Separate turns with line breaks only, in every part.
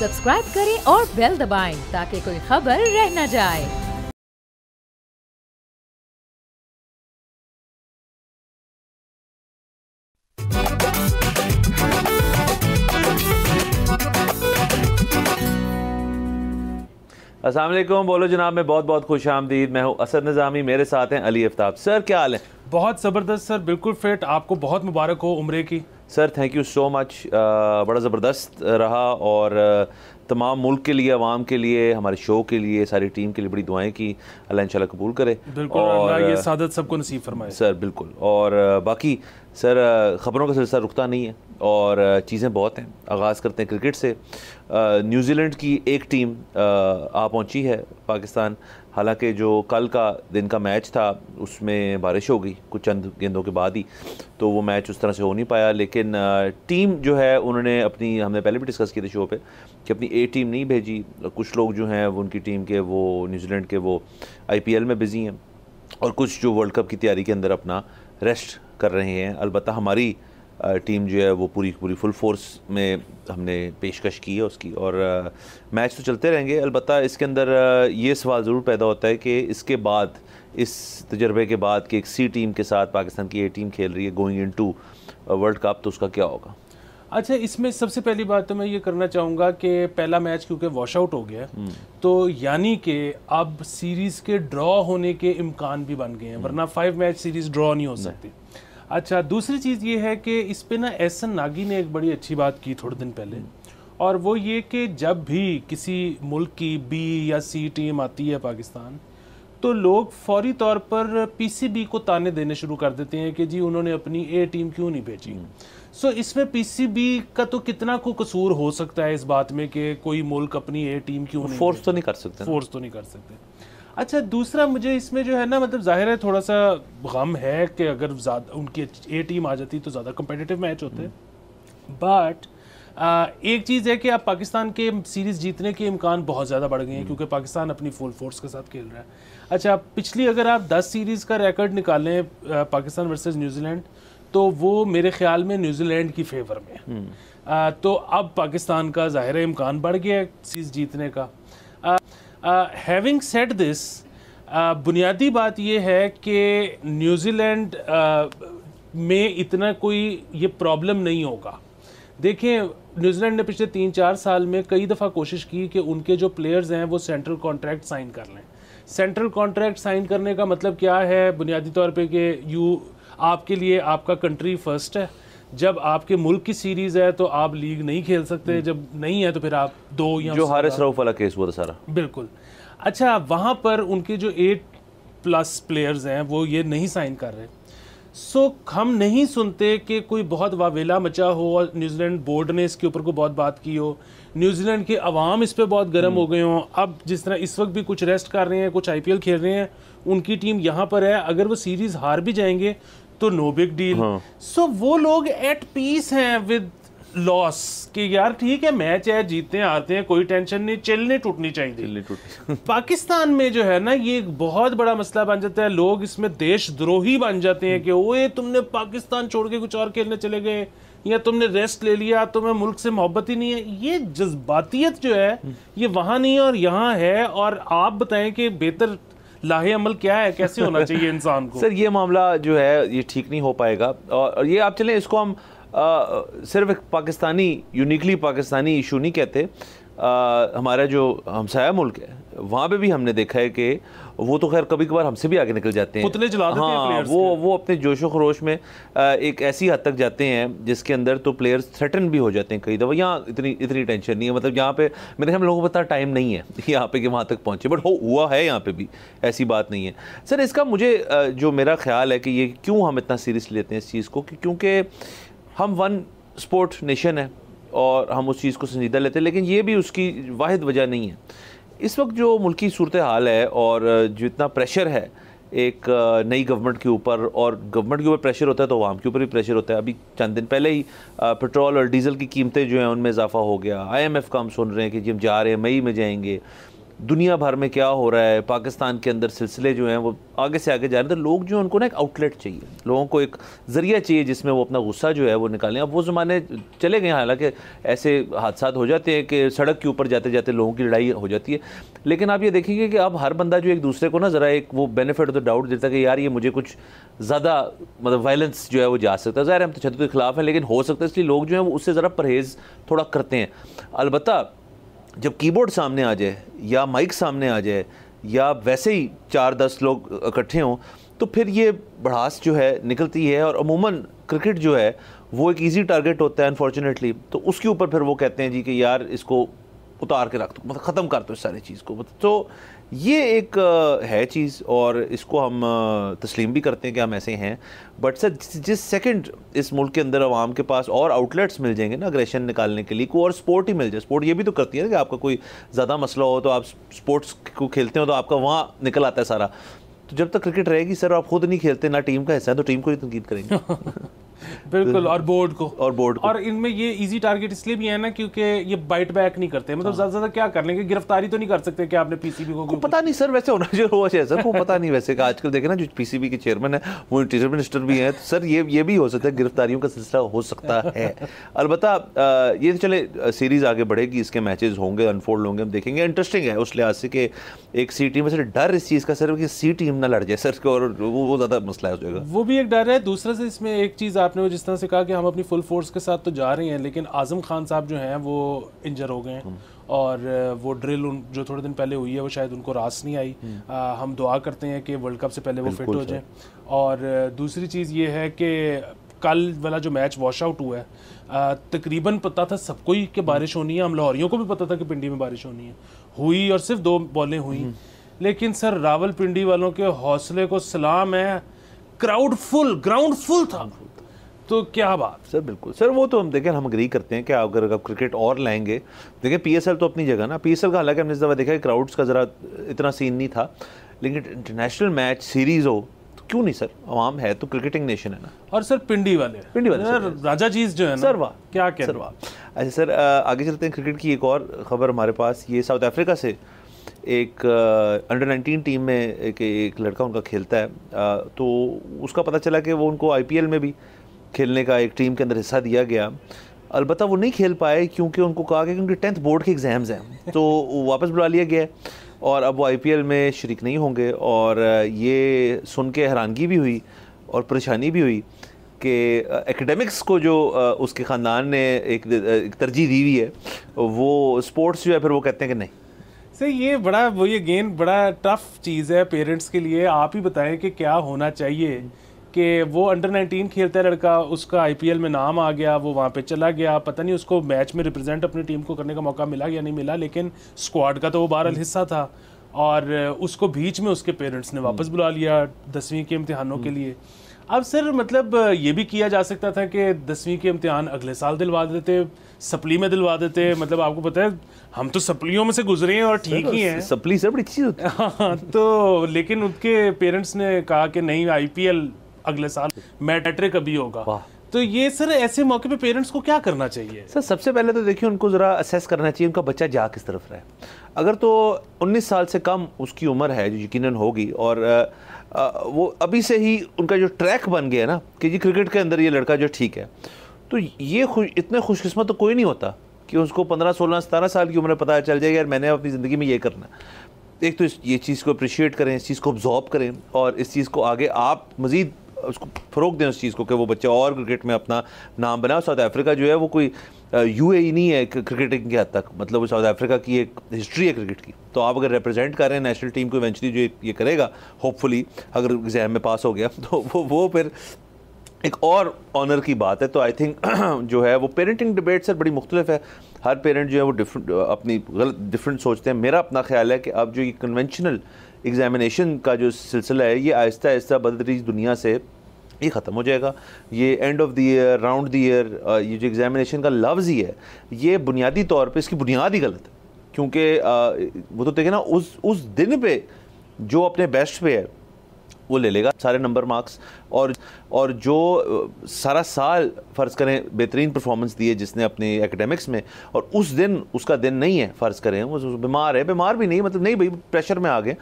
Subscribe करें और bell दबाएं ताकि कोई खबर रह न जाए।
अस्सलाम वालेकुम। बोलो जनाब, मैं बहुत बहुत खुश आमदीद। मैं हूँ असद निज़ामी, मेरे साथ हैं अली आफ्ताब। सर क्या हाल है?
बहुत ज़बरदस्त सर, बिल्कुल फिट। आपको बहुत मुबारक हो उम्रे की।
Sir thank you so much. बड़ा ज़बरदस्त रहा और तमाम मुल्क के लिए, अवाम के लिए, हमारे शो के लिए, सारी टीम के लिए बड़ी दुआएं की। अल्लाह इंशाल्लाह कबूल करे।
बिल्कुल,
और
अल्लाह ये सादत सबको नसीब फरमाए।
सर बिल्कुल। और बाकी सर ख़बरों का सिलसिला रुकता नहीं है और चीज़ें बहुत हैं। आगाज़ करते हैं क्रिकेट से। न्यूजीलैंड की एक टीम आ पहुंची है पाकिस्तान। हालांकि जो कल का दिन का मैच था उसमें बारिश हो गई कुछ चंद गेंदों के बाद ही, तो वो मैच उस तरह से हो नहीं पाया। लेकिन टीम जो है उन्होंने अपनी, हमने पहले भी डिस्कस किए थे शो पे कि अपनी ए टीम नहीं भेजी। कुछ लोग जो हैं वो उनकी टीम के, वो न्यूजीलैंड के, वो IPL में बिज़ी हैं और कुछ जो वर्ल्ड कप की तैयारी के अंदर अपना रेस्ट कर रहे हैं। अलबत्ता हमारी टीम जो है वो पूरी फुल फोर्स में हमने पेशकश की है उसकी, और मैच तो चलते रहेंगे। अलबत्ता इसके अंदर ये सवाल ज़रूर पैदा होता है कि इसके बाद, इस तजर्बे के बाद कि एक C टीम के साथ पाकिस्तान की A टीम खेल रही है गोइंग इनटू वर्ल्ड कप, तो उसका क्या होगा?
अच्छा, इसमें सबसे पहली बात तो मैं ये करना चाहूँगा कि पहला मैच क्योंकि वॉश आउट हो गया, तो यानी कि अब सीरीज़ के ड्रॉ होने के इम्कान भी बन गए हैं, वरना 5 मैच सीरीज़ ड्रॉ नहीं हो सकती। अच्छा, दूसरी चीज़ ये है कि इस पे ना एहसन नागी ने एक बड़ी अच्छी बात की थोड़े दिन पहले, और वो ये कि जब भी किसी मुल्क की B या C टीम आती है पाकिस्तान, तो लोग फौरी तौर पर PCB को ताने देने शुरू कर देते हैं कि जी उन्होंने अपनी A टीम क्यों नहीं भेजी। सो इसमें PCB का तो कितना को कसूर हो सकता है इस बात में कि कोई मुल्क अपनी A टीम क्यों नहीं
फोर्स तो नहीं कर सकते,
फोर्स तो नहीं कर सकते। अच्छा, दूसरा मुझे इसमें जो है ना, मतलब जाहिर है थोड़ा सा गम है कि अगर ज़्यादा उनकी A टीम आ जाती तो ज़्यादा कम्पिटिटिव मैच होते। बट एक चीज़ है कि अब पाकिस्तान के सीरीज़ जीतने के इम्कान बहुत ज़्यादा बढ़ गए हैं क्योंकि पाकिस्तान अपनी फुल फोर्स के साथ खेल रहा है। अच्छा, पिछली अगर आप 10 सीरीज़ का रिकॉर्ड निकालें पाकिस्तान वर्सेस न्यूजीलैंड, तो वो मेरे ख्याल में न्यूजीलैंड की फेवर में है। तो अब पाकिस्तान का ज़ाहिर इम्कान बढ़ गया है सीरीज़ जीतने का। हैविंग सेड दिस, बुनियादी बात यह है कि न्यूजीलैंड में इतना कोई ये प्रॉब्लम नहीं होगा। देखें, न्यूजीलैंड ने पिछले 3-4 साल में कई दफ़ा कोशिश की कि उनके जो प्लेयर्स हैं वो सेंट्रल कॉन्ट्रैक्ट साइन कर लें। सेंट्रल कॉन्ट्रैक्ट साइन करने का मतलब क्या है बुनियादी तौर पे कि आपके लिए आपका कंट्री फर्स्ट है। जब आपके मुल्क की सीरीज़ है तो आप लीग नहीं खेल सकते, जब नहीं है तो फिर आप 2 या
जो हारिस रऊफ वाला केस हुआ था सारा।
बिल्कुल। अच्छा, वहाँ पर उनके जो 8+ प्लेयर्स हैं वो ये नहीं साइन कर रहे। सो हम नहीं सुनते कि कोई बहुत वावेला मचा हो और न्यूजीलैंड बोर्ड ने इसके ऊपर को बहुत बात की हो, न्यूजीलैंड के अवाम इस पे बहुत गर्म हो गए हों। अब जिस तरह इस वक्त भी कुछ रेस्ट कर रहे हैं, कुछ IPL खेल रहे हैं, उनकी टीम यहाँ पर है, अगर वो सीरीज़ हार भी जाएंगे तो नो बिग डील। सो वो लोग एट पीस हैं विद लॉस कि यार ठीक है, मैच है, जीतते हैं हारते हैं, कोई टेंशन नहीं, चिल नहीं टूटनी चाहिए। पाकिस्तान में जो है ना, ये एक बहुत बड़ा मसला बन जाता है। लोग इसमें देशद्रोही बन जाते हैं कि ओए तुमने पाकिस्तान छोड़ के कुछ और खेलने चले गए, या तुमने रेस्ट ले लिया, तुम्हें मुल्क से मोहब्बत ही नहीं है। ये जज्बातियत जो है ये वहाँ नहीं है और यहाँ है। और आप बताएं कि बेहतर लाहे अमल क्या है, कैसे होना चाहिए इंसान को?
सर ये मामला जो है ये ठीक नहीं हो पाएगा, और ये आप चलें इसको हम सिर्फ एक पाकिस्तानी, यूनिकली पाकिस्तानी इशू नहीं कहते। हमारा जो हमसाया मुल्क है वहाँ पे भी हमने देखा है कि वो तो खैर कभी कभार हमसे भी आगे निकल जाते हैं,
पुतले जला देते हैं प्लेयर्स
वो अपने जोशो खरोश में एक ऐसी हद तक जाते हैं जिसके अंदर तो प्लेयर्स थ्रेटन भी हो जाते हैं कई दफ़ा। यहाँ इतनी टेंशन नहीं है, मतलब यहाँ पे मेरे हम लोगों को पता टाइम नहीं है यहाँ पे कि वहाँ तक पहुँचे, बट हुआ है यहाँ पे भी, ऐसी बात नहीं है। सर इसका मुझे जो मेरा ख्याल है कि ये क्यों हम इतना सीरियस लेते हैं इस चीज़ को, क्योंकि हम वन स्पोर्ट नेशन है और हम उस चीज़ को संजीदा लेते हैं, लेकिन ये भी उसकी वाहिद वजह नहीं है। इस वक्त जो मुल्की सूरत हाल है और जो इतना प्रेशर है एक नई गवर्नमेंट के ऊपर, और गवर्नमेंट के ऊपर प्रेशर होता है तो आवाम के ऊपर भी प्रेशर होता है। अभी चंद दिन पहले ही पेट्रोल और डीजल की कीमतें जो हैं उनमें इजाफा हो गया। IMF का हम सुन रहे हैं कि जी हम जा रहे हैं, मई में जाएंगे। दुनिया भर में क्या हो रहा है, पाकिस्तान के अंदर सिलसिले जो हैं वो आगे से आगे जा रहे हैं, तो लोग जो हैं उनको ना एक आउटलेट चाहिए, लोगों को एक ज़रिया चाहिए जिसमें वो अपना गुस्सा जो है वो निकालें। अब वो ज़माने चले गए, हालांकि ऐसे हादसा हो जाते हैं कि सड़क के ऊपर जाते जाते लोगों की लड़ाई हो जाती है, लेकिन आप ये देखेंगे कि अब हर बंदा जो एक दूसरे को ना ज़रा एक वो बेनिफिट ऑफ द डाउट देता है कि यार ये मुझे कुछ ज़्यादा मतलब वायलेंस जो है वो जा सकता है। ज़ाहिर हम तशद्दुद के खिलाफ हैं, लेकिन हो सकता है इसलिए लोग जो हैं वो उससे ज़रा परहेज़ थोड़ा करते हैं। अलबत्ता जब कीबोर्ड सामने आ जाए या माइक सामने आ जाए या वैसे ही 4-10 लोग इकट्ठे हों तो फिर ये भड़ास जो है निकलती है, और अमूमन क्रिकेट जो है वो एक इजी टारगेट होता है अनफॉर्चुनेटली, तो उसके ऊपर फिर वो कहते हैं जी कि यार इसको उतार के रख दो, मतलब ख़त्म कर दो इस सारी चीज़ को। तो ये एक है चीज़, और इसको हम तस्लीम भी करते हैं कि हम ऐसे हैं। बट सर जिस सेकंड इस मुल्क के अंदर आवाम के पास और आउटलेट्स मिल जाएंगे ना अग्रेशन निकालने के लिए, कोई और स्पोर्ट ही मिल जाए, स्पोर्ट ये भी तो करती है ना कि आपका कोई ज़्यादा मसला हो तो आप स्पोर्ट्स को खेलते हो तो आपका वहाँ निकल आता है सारा। तो जब तक क्रिकेट रहेगी सर, आप खुद नहीं खेलते, ना टीम का हिस्सा है, तो टीम को ही तनकीद करेंगे।
बिल्कुल, और बोर्ड को
और
इनमें ये इजी टारगेट इसलिए भी है ना क्योंकि ये बाइट बैक नहीं करते, मतलब ज्यादा ज्यादा क्या कर लेंगे, गिरफ्तारी तो नहीं कर सकते कि आपने पीसीबी को
पता नहीं सर, वैसे होना चाहिए सर को पता नहीं वैसे, आजकल देखे ना जो पीसीबी के चेयरमैन है वो टीचर मिनिस्टर भी हैं, तो सर ये भी हो सकता है, गिरफ्तारियों का सिलसिला हो सकता है। अलबत्ता ये तो चले सीरीज आगे बढ़ेगी, इसके मैचेस होंगे, अनफोल्ड होंगे, हम देखेंगे, इंटरेस्टिंग है उस लिहाज से कि एक सी टीम में से डर इस चीज़ का सर कि सी टीम ना लड़ जाए सर, और वो ज़्यादा मसला हो जाएगा, वो
भी एक डर है। दूसरा से इसमें एक चीज़ आपने वो जिस तरह से कहा कि हम अपनी फुल फोर्स के साथ तो जा रहे हैं, लेकिन आजम खान साहब जो हैं वो इंजर हो गए हैं, और वो ड्रिल जो थोड़े दिन पहले हुई है वो शायद उनको रास नहीं आई। हम दुआ करते हैं कि वर्ल्ड कप से पहले वो फिट हो जाए। और दूसरी चीज़ ये है कि कल वाला जो मैच वॉश आउट हुआ है, तकरीबन पता था सबको ही कि बारिश होनी है, हम लाहौरियों को भी पता था कि पिंडी में बारिश होनी है, हुई और सिर्फ 2 बॉलें हुई, लेकिन सर रावलपिंडी वालों के हौसले को सलाम है, ग्राउंड फुल था। तो क्या बात
सर, बिल्कुल सर, वो तो हम देखें, हम अग्री करते हैं कि अगर आप क्रिकेट और लाएंगे, देखें पीएसएल तो अपनी जगह ना, पीएसएल का हालांकि हमने इस दफ़ा देखा कि क्राउड्स का ज़रा इतना सीन नहीं था, लेकिन इंटरनेशनल मैच सीरीज़ हो तो क्यों नहीं सर, अवाम है तो क्रिकेटिंग नेशन है ना।
और सर पिंडी वाले राजा चीज़ जो है ना
सर, वाह
क्या कह
सर, वाह। अच्छा सर, आगे चलते हैं, क्रिकेट की एक और ख़बर हमारे पास, ये साउथ अफ्रीका से एक अंडर 19 टीम में एक लड़का उनका खेलता है, तो उसका पता चला कि वो उनको आईपीएल में भी खेलने का एक टीम के अंदर हिस्सा दिया गया। अलबत्ता वो नहीं खेल पाए क्योंकि उनको कहा गया कि उनके 10th बोर्ड के एग्ज़ाम्स हैं, तो वापस बुला लिया गया और अब वो आईपीएल में शरीक नहीं होंगे। और ये सुन के हैरानगी भी हुई और परेशानी भी हुई कि एकेडमिक्स को जो उसके ख़ानदान ने एक तरजीह दी हुई है, वो स्पोर्ट्स जो है फिर वो कहते हैं कि नहीं।
सर ये बड़ा वो ये गेन बड़ा टफ चीज़ है पेरेंट्स के लिए। आप ही बताएं कि क्या होना चाहिए कि वो अंडर 19 खेलता है लड़का, उसका आईपीएल में नाम आ गया, वो वहाँ पे चला गया, पता नहीं उसको मैच में रिप्रेजेंट अपनी टीम को करने का मौका मिला या नहीं मिला, लेकिन स्क्वाड का तो वो बहरहाल हिस्सा था, और उसको बीच में उसके पेरेंट्स ने वापस बुला लिया 10वीं के इम्तिहानों के लिए। अब सर मतलब ये भी किया जा सकता था कि 10वीं के इम्तिहान अगले साल दिलवा देते, सप्ली में दिलवा देते, मतलब आपको पता है हम तो सप्लियों में से गुजरे हैं और ठीक ही हैं,
सप्ली से बड़ी चीज़ होती है।
हाँ, तो लेकिन उनके पेरेंट्स ने कहा कि नहीं आईपीएल अगले साल, मैट्रिक अभी होगा। तो ये सर ऐसे मौके पे पेरेंट्स को क्या करना चाहिए?
सर सबसे पहले तो देखिए उनको ज़रा असेस करना चाहिए उनका बच्चा जा किस तरफ रहा है। अगर तो 19 साल से कम उसकी उम्र है, जो यकीनन होगी, और वो अभी से ही उनका जो ट्रैक बन गया ना कि जी क्रिकेट के अंदर ये लड़का जो ठीक है, तो ये इतने खुशकिस्मत तो कोई नहीं होता कि उसको 15, 16, 17 साल की उम्र में पता चल जाएगा यार मैंने अपनी ज़िंदगी में ये करना। एक तो ये चीज़ को अप्रिशिएट करें, इस चीज़ को ऑब्जॉर्व करें, और इस चीज़ को आगे आप मज़ीद उसको फ़रोग दें उस चीज़ को कि वो बच्चा और क्रिकेट में अपना नाम बनाए। साउथ अफ्रीका जो है वो कोई यूएई नहीं है क्रिकेटिंग के हद तक, मतलब साउथ अफ्रीका की एक हिस्ट्री है क्रिकेट की, तो आप अगर रिप्रेजेंट कर रहे हैं नेशनल टीम को इवेंचुअली जो ये करेगा, होपफुली अगर एग्ज़ाम में पास हो गया तो वो फिर एक और ऑनर की बात है। तो आई थिंक जो है वो पेरेंटिंग डिबेट से बड़ी मुख्तलिफ है, हर पेरेंट जो है वो डिफरेंट सोचते हैं। मेरा अपना ख्याल है कि अब जो ये कन्वेंशनल एग्जामिनेशन का जो सिलसिला है ये आहिस्ता आहिस्ता बदल रही दुनिया से ये ख़त्म हो जाएगा। ये end of the year, round the year, ये जो एग्जामिनेशन का लफ्ज़ ही है ये बुनियादी तौर पे इसकी बुनियाद ही गलत है, क्योंकि वो तो देखें ना उस दिन पे जो अपने बेस्ट पे है वो ले लेगा सारे नंबर मार्क्स, और जो सारा साल फ़र्ज़ करें बेहतरीन परफॉर्मेंस दी है जिसने अपने एकेडमिक्स में, और उस दिन उसका दिन नहीं है, फ़र्ज़ करें वो बीमार है, बीमार भी नहीं मतलब नहीं भाई प्रेशर में आ गए,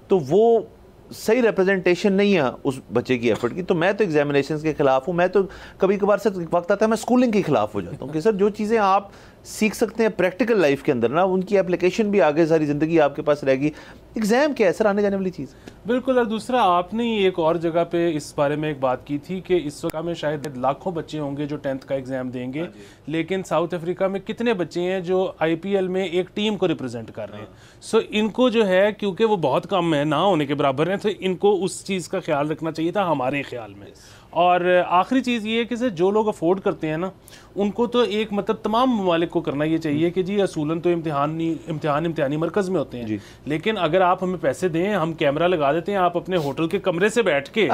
तो वो सही रिप्रेजेंटेशन नहीं है उस बच्चे की एफर्ट की। तो मैं तो एग्जामिनेशंस के खिलाफ हूँ। मैं तो कभी कभार से वक्त आता है मैं स्कूलिंग के खिलाफ हो जाता हूँ कि सर जो चीज़ें आप सीख सकते हैं प्रैक्टिकल लाइफ के अंदर ना, उनकी एप्लीकेशन भी आगे सारी ज़िंदगी आपके पास रहेगी। एग्ज़ाम क्या है सर, आने जाने वाली चीज़।
बिल्कुल। और दूसरा, आपने एक और जगह पे इस बारे में एक बात की थी कि इस वक्त में शायद लाखों बच्चे होंगे जो 10th का एग्ज़ाम देंगे, लेकिन साउथ अफ्रीका में कितने बच्चे हैं जो IPL में एक टीम को रिप्रेजेंट कर रहे हैं। सो इनको जो है, क्योंकि वो बहुत कम है, ना होने के बराबर हैं, तो इनको उस चीज़ का ख्याल रखना चाहिए था हमारे ख्याल में। और आखिरी चीज़ ये है कि सर जो लोग अफोर्ड करते हैं ना, उनको तो एक मतलब तमाम ममालिक को करना ये चाहिए कि जी असूलन तो इम्तिहानी मरकज़ में होते हैं, लेकिन अगर आप हमें पैसे दें, हम कैमरा लगा देते हैं, आप अपने होटल के कमरे से बैठ के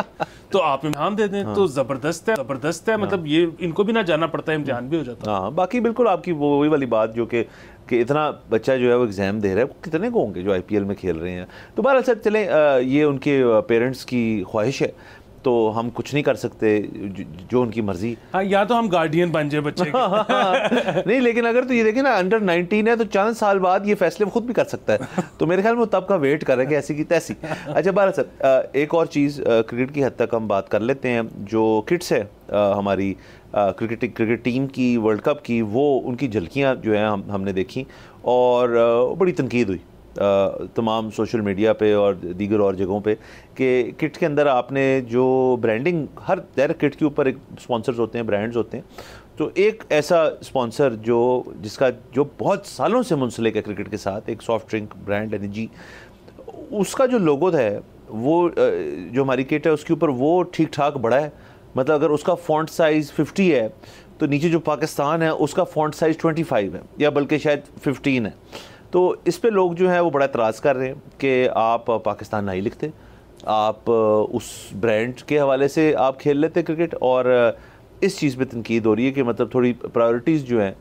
तो आप इम्तिहान दे दें। तो ज़बरदस्त है। मतलब ये इनको भी ना जाना पड़ता है, इम्तिहान भी हो जाता है।
हाँ, बाकी बिल्कुल आपकी वही वाली बात जो कि इतना बच्चा जो है वो एग्ज़ाम दे रहा है, कितने को होंगे जो IPL में खेल रहे हैं। तो बहरहाल सर चलें, ये उनके पेरेंट्स की ख्वाहिश है, तो हम कुछ नहीं कर सकते, जो उनकी मर्जी।
हाँ, या तो हम गार्डियन बन जाए बच्चे के।
नहीं, लेकिन अगर तो ये देखें ना अंडर 19 है तो 4 साल बाद ये फैसले वो खुद भी कर सकता है। तो मेरे ख्याल में वो तब का वेट कर रहे हैं कि ऐसी की तैसी। अच्छा बारह सर, एक और चीज़ क्रिकेट की हद तक हम बात कर लेते हैं। जो किड्स है हमारी क्रिकेट टीम की वर्ल्ड कप की, वो उनकी झलकियाँ जो है हमने देखी और बड़ी तनकीद हुई तमाम सोशल मीडिया पे और दीगर और जगहों पे कि किट के अंदर आपने जो ब्रांडिंग, हर दर किट के ऊपर एक स्पॉन्सर्स होते हैं, ब्रांड्स होते हैं। तो एक ऐसा स्पॉन्सर जो बहुत सालों से मुंसलिक है क्रिकेट के साथ, एक सॉफ्ट ड्रिंक ब्रांड एनर्जी, उसका जो लोगो है वो जो हमारी किट है उसके ऊपर वो ठीक ठाक बड़ा है। मतलब अगर उसका फॉन्ट साइज़ 50 है तो नीचे जो पाकिस्तान है उसका फॉन्ट साइज़ 25 है या बल्कि शायद 15 है। तो इस पे लोग जो है वो बड़ा एतराज़ कर रहे हैं कि आप पाकिस्तान नहीं लिखते, आप उस ब्रांड के हवाले से आप खेल लेते क्रिकेट। और इस चीज़ पे तनकीद हो रही है कि मतलब थोड़ी प्रायोरिटीज़ जो हैं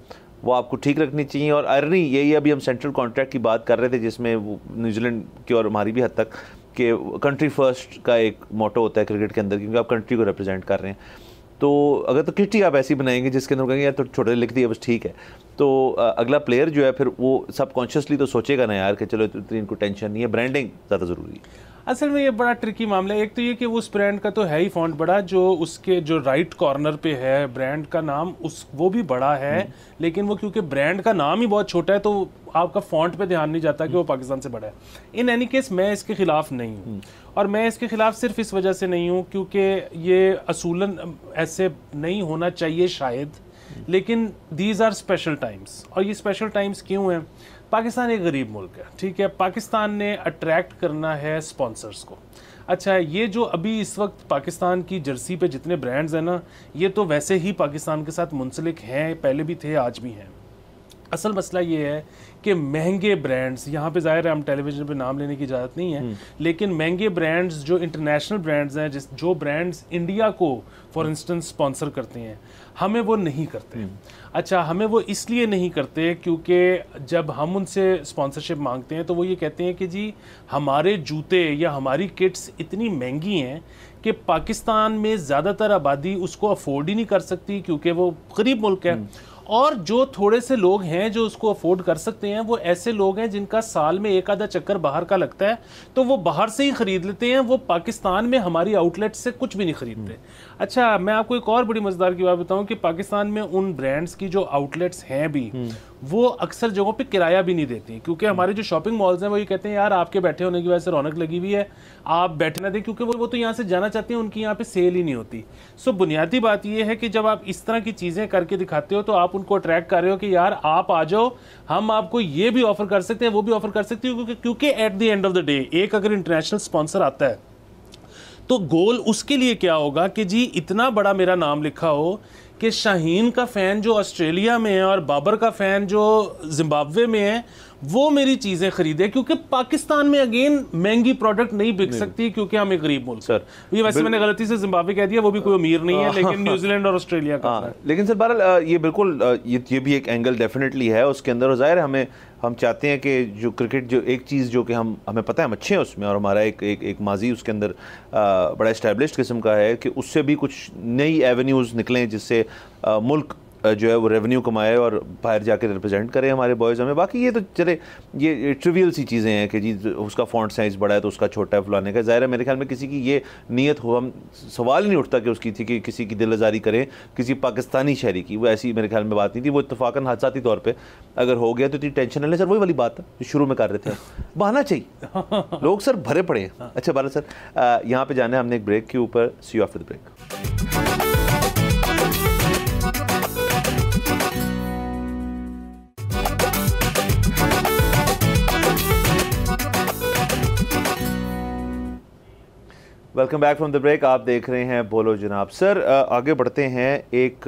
वो आपको ठीक रखनी चाहिए। और आयरनी यही, अभी हम सेंट्रल कॉन्ट्रैक्ट की बात कर रहे थे जिसमें वो न्यूजीलैंड की और हमारी भी हद तक कि कंट्री फर्स्ट का एक मोटो होता है क्रिकेट के अंदर, क्योंकि आप कंट्री को रिप्रेजेंट कर रहे हैं। तो अगर तो किट ही आप ऐसी बनाएंगे जिसके अंदर कहेंगे यार तो छोटे लिख दिया बस ठीक है, तो अगला प्लेयर जो है फिर वो सबकॉन्शियसली तो सोचेगा ना यार कि चलो इतनी इनको टेंशन नहीं है। ब्रांडिंग ज़्यादा ज़रूरी है।
असल में ये बड़ा ट्रिकी मामला है। एक तो ये कि उस ब्रांड का तो है ही फॉन्ट बड़ा, जो उसके जो राइट कॉर्नर पे है ब्रांड का नाम वो भी बड़ा है, लेकिन वो क्योंकि ब्रांड का नाम ही बहुत छोटा है तो आपका फॉन्ट पे ध्यान नहीं जाता कि वो पाकिस्तान से बड़ा है। इन एनी केस मैं इसके खिलाफ नहीं हूँ, और मैं इसके खिलाफ सिर्फ इस वजह से नहीं हूँ क्योंकि ये असूलन ऐसे नहीं होना चाहिए शायद, लेकिन दीज आर स्पेशल टाइम्स। और ये स्पेशल टाइम्स क्यों हैं? पाकिस्तान एक गरीब मुल्क है, ठीक है, पाकिस्तान ने अट्रैक्ट करना है स्पॉन्सर्स को। अच्छा, ये जो अभी इस वक्त पाकिस्तान की जर्सी पे जितने ब्रांड्स हैं ना, ये तो वैसे ही पाकिस्तान के साथ मुंसलिक हैं, पहले भी थे आज भी हैं। असल मसला ये है कि महंगे ब्रांड्स, यहाँ पे ज़ाहिर है हम टेलीविज़न पे नाम लेने की इजाज़त नहीं है, लेकिन महंगे ब्रांड्स जो इंटरनेशनल ब्रांड्स हैं, जो ब्रांड्स इंडिया को फॉर इंस्टेंस स्पॉन्सर करते हैं, हमें वो नहीं करते। अच्छा, हमें वो इसलिए नहीं करते क्योंकि जब हम उनसे स्पॉन्सरशिप मांगते हैं तो वो ये कहते हैं कि जी हमारे जूते या हमारी किट्स इतनी महंगी हैं कि पाकिस्तान में ज़्यादातर आबादी उसको अफोर्ड ही नहीं कर सकती क्योंकि वो गरीब मुल्क है। और जो थोड़े से लोग हैं जो उसको अफोर्ड कर सकते हैं, वो ऐसे लोग हैं जिनका साल में एक आधा चक्कर बाहर का लगता है, तो वो बाहर से ही खरीद लेते हैं, वो पाकिस्तान में हमारी आउटलेट से कुछ भी नहीं खरीदते। अच्छा, मैं आपको एक और बड़ी मजेदार की बात बताऊं कि पाकिस्तान में उन ब्रांड्स की जो आउटलेट्स हैं भी, वो अक्सर जगहों पे किराया भी नहीं देती, क्योंकि हमारे जो शॉपिंग मॉल्स हैं वो ये कहते हैं यार आपके बैठे होने की वजह से रौनक लगी हुई है, आप बैठे ना दें, क्योंकि वो तो यहाँ से जाना चाहते हैं, उनकी यहाँ पे सेल ही नहीं होती। सो बुनियादी बात ये है कि जब आप इस तरह की चीज़ें करके दिखाते हो तो आप उनको अट्रैक्ट कर रहे हो कि यार आप आ जाओ, हम आपको ये भी ऑफर कर सकते हैं, वो भी ऑफर कर सकते हो, क्योंकि at the end of the day एक अगर इंटरनेशनल स्पॉन्सर आता है तो गोल उसके लिए क्या होगा कि जी इतना बड़ा मेरा नाम लिखा हो कि शाहीन का फ़ैन जो ऑस्ट्रेलिया में है और बाबर का फ़ैन जो जिम्बाब्वे में है, वो मेरी चीज़ें खरीदे, क्योंकि पाकिस्तान में अगेन महंगी प्रोडक्ट नहीं बिक सकती क्योंकि हम एक गरीब मुल्क
सर।
ये वैसे मैंने गलती से जिम्बाब्वे कह दिया, वो भी कोई अमीर नहीं है, लेकिन न्यूजीलैंड और ऑस्ट्रेलिया का है।
लेकिन सर बहरहाल ये बिल्कुल ये भी एक एंगल डेफिनेटली है उसके अंदर, और ज़ाहिर है हम चाहते हैं कि जो क्रिकेट जो एक चीज़ जो कि हमें पता है हम अच्छे हैं उसमें, और हमारा एक माजी उसके अंदर बड़ा इस्टेब्लिश्ड किस्म का है कि उससे भी कुछ नई एवेन्यूज़ निकलें जिससे मुल्क जो है वो रेवेन्यू कमाए और बाहर जाकर रिप्रेजेंट करें हमारे बॉयज़ हमें। बाकी ये तो चले ये ट्रिवियल सी चीज़ें हैं कि जी उसका फ़ॉन्ट साइज़ बड़ा है तो उसका छोटा है फलाने का। ज़ाहिर है मेरे ख्याल में किसी की ये नीयत हो, हम सवाल ही नहीं उठता कि उसकी थी कि किसी की दिल आज़ारी करें किसी पाकिस्तानी शहरी की, वो ऐसी मेरे ख्याल में बात नहीं थी। वो इत्तफाकन हादसाती तौर पर अगर हो गया तो इतनी टेंशन नहीं। सर वही वाली बात है जो शुरू में कर रहे थे, बहाना चाहिए लोग सर भरे पड़े हैं। अच्छा बाला सर यहाँ पर जाना है हमने एक ब्रेक के ऊपर, see you after the break. Welcome back from the break. आप देख रहे हैं बोलो जनाब। सर आगे बढ़ते हैं, एक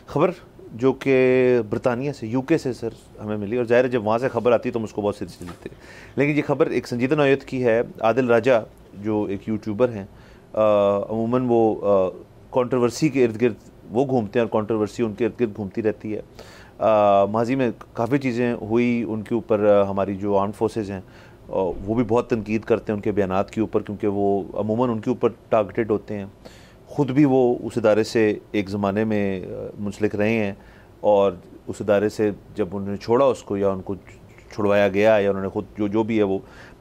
ख़बर जो कि बरतानिया से, यूके से सर हमें मिली, और ज़ाहिर है जब वहाँ से ख़बर आती है तो हम उसको बहुत सीरियसली लेते हैं, लेकिन ये खबर एक संजीदा नौयत की है। आदिल राजा जो एक यूट्यूबर हैं, अमूमन वो कंट्रोवर्सी के इर्द गिर्द वो घूमते हैं और कंट्रोवर्सी उनके इर्द गिर्द घूमती रहती है। माजी में काफ़ी चीज़ें हुई उनके ऊपर, हमारी जो आर्म फोर्सेस हैं वो भी बहुत तनकीद करते हैं उनके बयानात के ऊपर, क्योंकि वो अमूमन उनके ऊपर टारगेटेड होते हैं। ख़ुद भी वो उस इदारे से एक ज़माने में मुंसलिक रहे हैं, और उस इदारे से जब उन्होंने छोड़ा उसको या उनको छुड़वाया गया या उन्होंने ख़ुद जो भी है वो,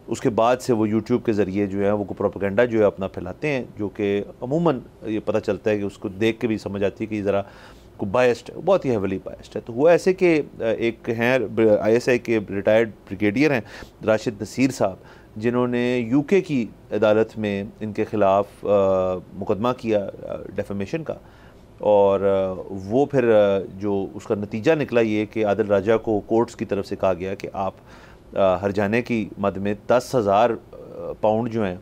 उसके बाद से वो यूट्यूब के ज़रिए जो है वो प्रोपेगेंडा जो है अपना फैलाते हैं, जो कि अमूमन ये पता चलता है कि उसको देख के भी समझ आती है कि ज़रा को बायस्ड है, बहुत ही हेवली बायस्ड है। तो वो ऐसे कि एक हैं आईएसआई के रिटायर्ड ब्रिगेडियर हैं राशिद नसीर साहब, जिन्होंने यूके की अदालत में इनके ख़िलाफ़ मुकदमा किया डेफेमेशन का, और वो फिर जो उसका नतीजा निकला ये कि आदिल राजा को कोर्ट्स की तरफ से कहा गया कि आप हरजाने की मद में 10,000 पाउंड जो हैं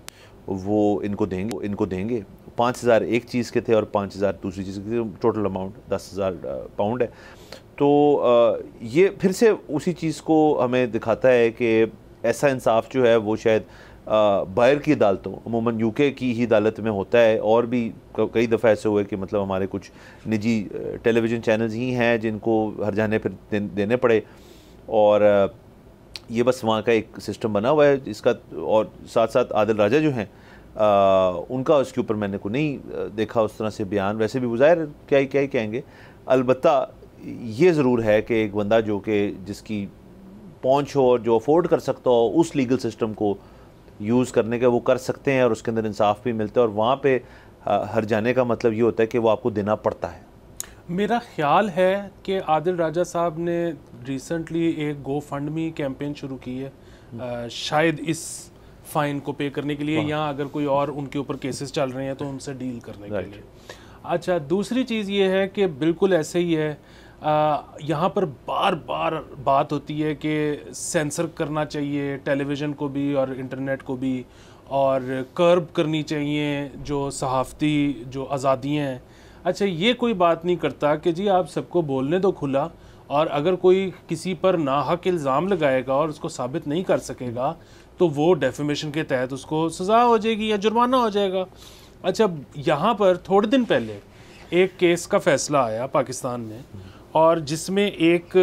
वो इनको देंगे। 5,000 एक चीज़ के थे और 5,000 दूसरी चीज़ के थे, टोटल अमाउंट 10,000 पाउंड है। तो ये फिर से उसी चीज़ को हमें दिखाता है कि ऐसा इंसाफ जो है वो शायद बाहर की अदालतों, अमूमन यूके की ही अदालत में होता है, और भी कई दफ़ा ऐसे हुए कि मतलब हमारे कुछ निजी टेलीविज़न चैनल्स ही हैं जिनको हरजाने फिर देने पड़े, और ये बस वहाँ का एक सिस्टम बना हुआ है इसका। और साथ साथ आदिल राजा जो हैं उनका उसके ऊपर मैंने को नहीं देखा उस तरह से बयान, वैसे भी ज़ाहिर क्या ही कहेंगे। अलबत्ता ये ज़रूर है कि एक बंदा जो कि जिसकी पहुँच हो और जो अफोर्ड कर सकता हो उस लीगल सिस्टम को यूज़ करने का वो कर सकते हैं, और उसके अंदर इंसाफ भी मिलता है, और वहाँ पे हर जाने का मतलब ये होता है कि वो आपको देना पड़ता है।
मेरा ख्याल है कि आदिल राजा साहब ने रिसेंटली एक गो फंड मी कैंपेन शुरू की है, शायद इस फ़ाइन को पे करने के लिए, या अगर कोई और उनके ऊपर केसेस चल रहे हैं तो उनसे डील करने के लिए। अच्छा, दूसरी चीज़ ये है कि बिल्कुल ऐसे ही है, यहाँ पर बार बार बात होती है कि सेंसर करना चाहिए टेलीविज़न को भी और इंटरनेट को भी, और कर्ब करनी चाहिए जो सहाफ़ती जो आज़ादियाँ हैं। अच्छा, ये कोई बात नहीं करता कि जी आप सबको बोलने दो खुला, और अगर कोई किसी पर नाहक इल्ज़ाम लगाएगा और उसको साबित नहीं कर सकेगा तो वो डेफेमेशन के तहत उसको सज़ा हो जाएगी या जुर्माना हो जाएगा। अच्छा, यहाँ पर थोड़े दिन पहले एक केस का फ़ैसला आया पाकिस्तान में, और जिसमें एक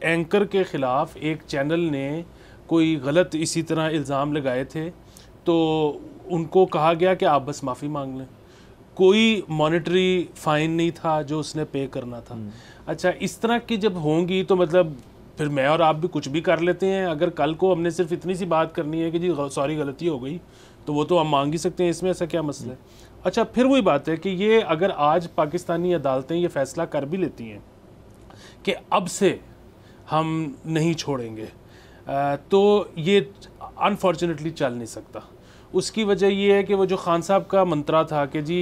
एंकर के ख़िलाफ़ एक चैनल ने कोई गलत इसी तरह इल्ज़ाम लगाए थे, तो उनको कहा गया कि आप बस माफ़ी मांग लें, कोई मॉनेटरी फ़ाइन नहीं था जो उसने पे करना था। अच्छा, इस तरह की जब होंगी तो मतलब फिर मैं और आप भी कुछ भी कर लेते हैं। अगर कल को हमने सिर्फ इतनी सी बात करनी है कि जी सॉरी गलती हो गई, तो वो तो हम मांग ही सकते हैं, इसमें ऐसा क्या मसला है। अच्छा, फिर वही बात है कि ये अगर आज पाकिस्तानी अदालतें ये फ़ैसला कर भी लेती हैं कि अब से हम नहीं छोड़ेंगे, तो ये अनफॉर्चुनेटली चल नहीं सकता। उसकी वजह ये है कि वो जो खान साहब का मंत्रा था कि जी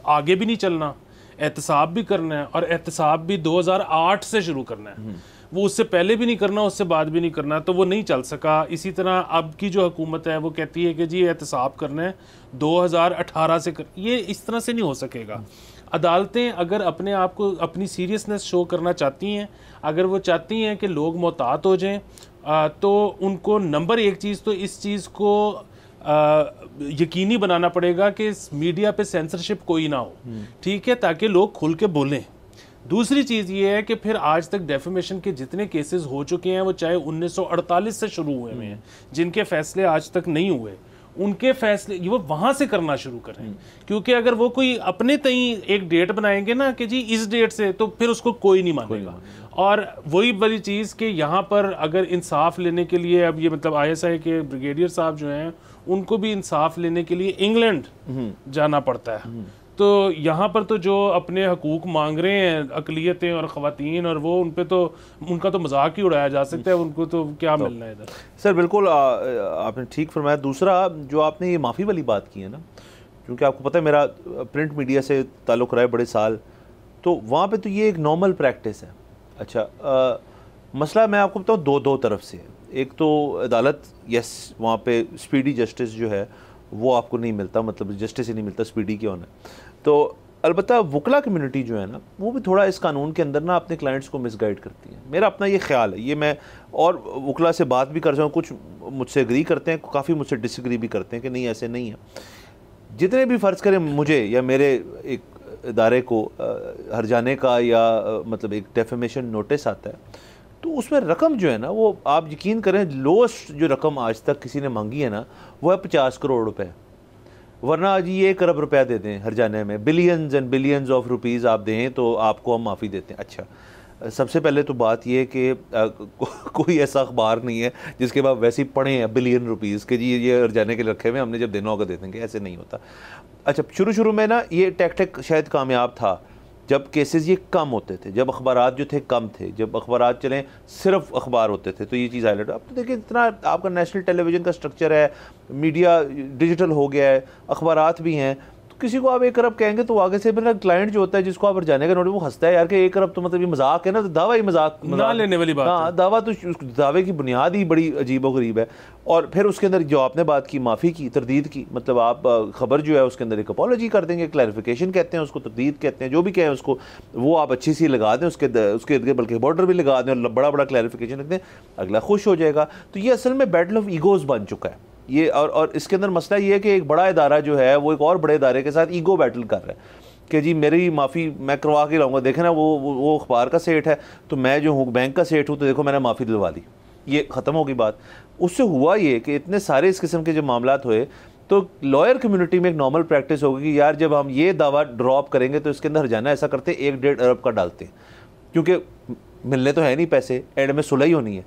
आगे भी नहीं चलना, एहतसाब भी करना है, और एहतसाब भी 2008 से शुरू करना है, वो उससे पहले भी नहीं करना, उससे बाद भी नहीं करना, तो वो नहीं चल सका। इसी तरह अब की जो हुकूमत है वो कहती है कि जी एहतसाब करना है 2018 से ये इस तरह से नहीं हो सकेगा। अदालतें अगर अपने आप को अपनी सीरियसनेस शो करना चाहती हैं, अगर वो चाहती हैं कि लोग मोहतात हो जाएं, तो उनको नंबर एक चीज़ तो इस चीज़ को यकीनी बनाना पड़ेगा कि मीडिया पे सेंसरशिप कोई ना हो, ठीक है, ताकि लोग खुल के बोलें। दूसरी चीज़ ये है कि फिर आज तक डेफेमेशन के जितने केसेस हो चुके हैं वो चाहे 1948 से शुरू हुए हैं, जिनके फैसले आज तक नहीं हुए, उनके फैसले वो वहाँ से करना शुरू करें। क्योंकि अगर वो कोई अपने तई एक डेट बनाएंगे ना कि जी इस डेट से, तो फिर उसको कोई नहीं मानेगा। और वही बड़ी चीज़ कि यहाँ पर अगर इंसाफ लेने के लिए अब ये मतलब ISI के ब्रिगेडियर साहब जो हैं उनको भी इंसाफ लेने के लिए इंग्लैंड जाना पड़ता है। तो यहाँ पर तो जो अपने हकूक़ मांग रहे हैं अक़लियतें और ख़वातीन, और वो उन पे तो उनका तो मजाक ही उड़ाया जा सकता है, उनको तो क्या मिलना है इधर।
सर बिल्कुल आपने ठीक फरमाया। दूसरा जो आपने ये माफ़ी वाली बात की है ना, क्योंकि आपको पता है मेरा प्रिंट मीडिया से ताल्लुक़ रहा है बड़े साल, तो वहाँ पे तो ये एक नॉर्मल प्रैक्टिस है। अच्छा मसला मैं आपको बताऊँ दो तरफ से है। एक तो अदालत, यस वहाँ पे स्पीडी जस्टिस जो है वो आपको नहीं मिलता, मतलब जस्टिस ही नहीं मिलता, स्पीडी क्यों है। तो अलबत्ता वकला कम्युनिटी जो है ना वो भी थोड़ा इस कानून के अंदर ना अपने क्लाइंट्स को मिसगाइड करती है। मेरा अपना ये ख्याल है, ये मैं और वकला से बात भी कर रहा हूँ, कुछ मुझसे एग्री करते हैं, काफ़ी मुझसे डिसएग्री भी करते हैं कि नहीं ऐसे नहीं है। जितने भी फ़र्ज़ करें मुझे या मेरे एक इदारे को हर्जाने का या मतलब एक डेफेमेशन नोटिस आता है, तो उसमें रकम जो है ना वो आप यकीन करें लोएस्ट जो रकम आज तक किसी ने मांगी है ना वो है 50 करोड़ रुपए। वरना आज ये 1 अरब रुपया दे दें हरजाने में, billions and billions of rupees आप दें तो आपको हम माफ़ी देते हैं। अच्छा सबसे पहले तो बात ये कि कोई ऐसा अखबार नहीं है जिसके बाद वैसे ही पढ़े हैं बिलियन रुपीज़ के जी ये हरजाने के रखे हुए हमने जब देना होगा दे देंगे, ऐसे नहीं होता। अच्छा शुरू में ना ये टैक्टिक शायद कामयाब था जब केसेस ये कम होते थे, जब अखबारात जो थे कम थे, जब अखबारात चलें सिर्फ अखबार होते थे तो ये चीज़ हाईलाइट। अब तो देखिए इतना आपका नेशनल टेलीविज़न का स्ट्रक्चर है, मीडिया डिजिटल हो गया है, अखबारात भी हैं, तो किसी को आप 1 अरब कहेंगे तो आगे से मेरा क्लाइंट जो होता है जिसको आप जाने का नोटिस वो हंसता है यार कि 1 अरब तो मतलब ये मजाक है ना, तो दावा ही मजाक
ना लेने वाली बात।
हाँ दावा तो दावे की बुनियाद ही बड़ी अजीब व गरीब है। और फिर उसके अंदर जो आपने बात की माफ़ी की, तरदीद की, मतलब आप खबर जो है उसके अंदर एक अपॉलॉजी कर देंगे, क्लैरिफिकेशन कहते हैं उसको, तरदीद कहते हैं, जो भी कहें उसको, वो आप अच्छी सी लगा दें उसके इर्द गिर्द, बल्कि बॉर्डर भी लगा दें और बड़ा क्लैरिफिकेशन रख दें, अगला खुश हो जाएगा। तो ये असल में बैटल ऑफ ईगोज़ बन चुका है ये। और इसके अंदर मसला ये है कि एक बड़ा इदारा जो है वो एक और बड़े इदारे के साथ ईगो बैटल कर रहा है कि जी मेरी माफ़ी मैं करवा के लाऊंगा, देखें ना वो अखबार का सेठ है तो मैं जो हूँ बैंक का सेठ हूँ, तो देखो मैंने माफ़ी दिलवा दी, ये ख़त्म होगी बात। उससे हुआ ये कि इतने सारे इस किस्म के जब मामलात हुए तो लॉयर कम्युनिटी में एक नॉर्मल प्रैक्टिस होगी कि यार जब हम ये दावा ड्रॉप करेंगे तो इसके अंदर हरजाना ऐसा करते 1-1.5 अरब का डालते हैं, क्योंकि मिलने तो है नहीं पैसे, एंड में सुलह ही होनी है।